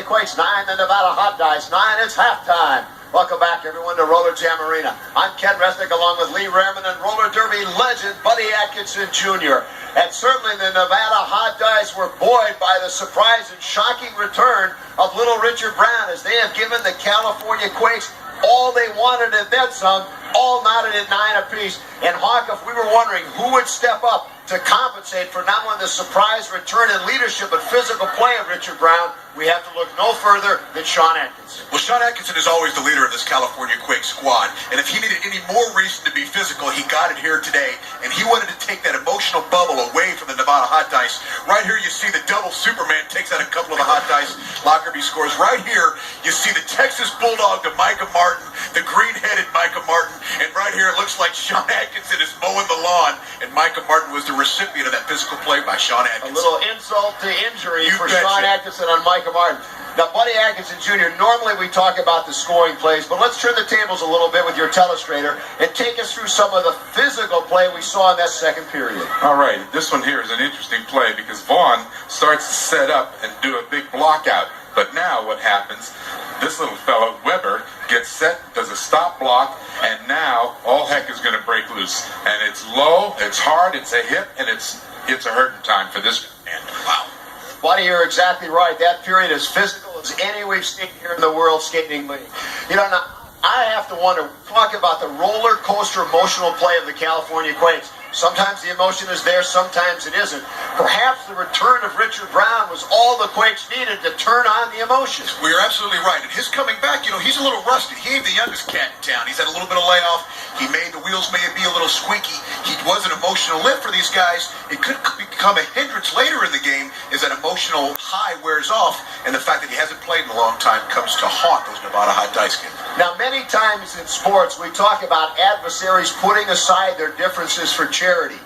Quakes 9, the Nevada Hot Dice 9. It's halftime. Welcome back, everyone, to RollerJam Arena. I'm Ken Resnick, along with Lee Rehrman and roller derby legend Buddy Atkinson Jr. And certainly the Nevada Hot Dice were buoyed by the surprise and shocking return of little Richard Brown, as they have given the California Quakes all they wanted and then some, all knotted at 9 apiece. And Hawk, if we were wondering who would step up to compensate for not only the surprise return in leadership but physical play of Richard Brown, we have to look no further than Sean Atkinson. Well, Sean Atkinson is always the leader of this California Quakes squad, and if he needed any more reason to be physical, he got it here today, and he wanted to take that emotional bubble away from the Nevada Hot Dice. Right here you see the double Superman takes out a couple of the Hot Dice Lockerbie scores. Right here you see the Texas Bulldog to Micah Martin, the green-headed Micah Martin, and right here it looks like Sean Atkinson is mowing the lawn, and Micah Martin was the recipient of that physical play by Sean Atkinson. A little insult to injury for Sean Atkinson on Micah Martin. Now, Buddy Atkinson Jr., normally we talk about the scoring plays, but let's turn the tables a little bit with your telestrator and take us through some of the physical play we saw in that second period. All right, this one here is an interesting play because Vaughn starts to set up and do a big block out. But now what happens, this little fellow, Weber, gets set, does a stop block, and now all heck is going to break loose. And it's low, it's hard, it's a hit, and it's a hurting time for this man. Wow. Buddy, you're exactly right. That period is physical as any we've seen here in the World Skating League. You know, now, I have to wonder, talk about the roller coaster emotional play of the California Quakes. Sometimes the emotion is there, sometimes it isn't. Perhaps the return of Richard Brown was all the Quakes needed to turn on the emotion. Well, you're absolutely right. And his coming back, you know, he's a little rusty. He ain't the youngest cat in town. He's had a little bit of layoff. The wheels may be a little squeaky. He was an emotional lift for these guys. It could become a hindrance later in the game as that emotional high wears off, and the fact that he hasn't played in a long time comes to haunt those Nevada Hot Dice kids. Now, many times in sports, we talk about adversaries putting aside their differences for charity.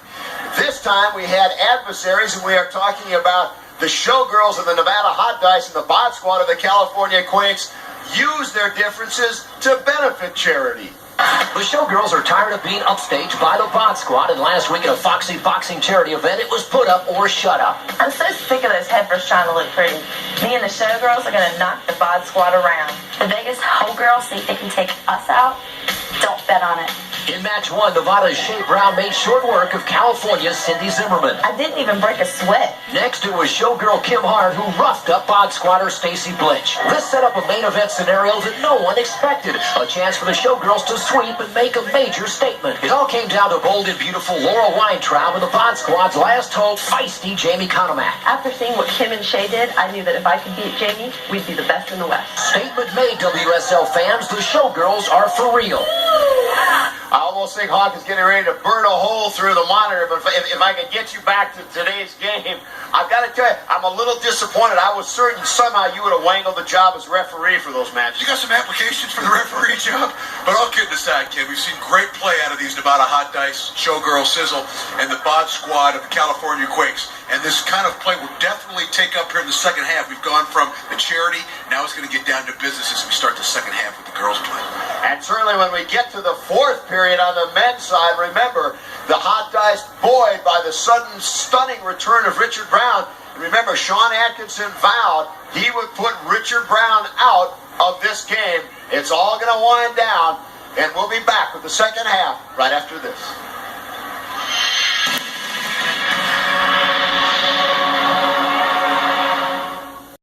This time, we had adversaries, and we are talking about the Showgirls of the Nevada Hot Dice and the Bod Squad of the California Quakes use their differences to benefit charity. The Showgirls are tired of being upstaged by the Bod Squad, and last week at a Foxy Boxing charity event, it was put up or shut up. I'm so sick of those heifers trying to look pretty. Me and the Showgirls are going to knock the Bod Squad around. The Vegas Homegirls see if they can take us out. Don't bet on it. In match one, Nevada's Shea Brown made short work of California's Cindy Zimmerman. I didn't even break a sweat. Next, it was Showgirl Kim Hart, who roughed up Bod Squatter Stacy Blinch. This set up a main event scenario that no one expected. A chance for the Showgirls to sweep and make a major statement. It all came down to bold and beautiful Laura Weintraub and the Bod Squad's last hope, feisty Jamie Conomack. After seeing what Kim and Shea did, I knew that if I could beat Jamie, we'd be the best in the West. Statement made, WSL fans. The Showgirls are for real. I almost think Hawk is getting ready to burn a hole through the monitor, but if I could get you back to today's game, I've got to tell you, I'm a little disappointed. I was certain somehow you would have wangled the job as referee for those matches. You got some applications for the referee job? But all kidding aside, kid, we've seen great play out of these Nevada Hot Dice, Showgirl Sizzle, and the Bod Squad of the California Quakes. And this kind of play will definitely take up here in the second half. We've gone from the charity, now it's going to get down to business as we start the second half with the girls play. And certainly when we get to the fourth period on the men's side, remember, the Hot Dice buoyed by the sudden, stunning return of Richard Brown. And remember, Sean Atkinson vowed he would put Richard Brown out of this game. It's all going to wind down, and we'll be back with the second half right after this.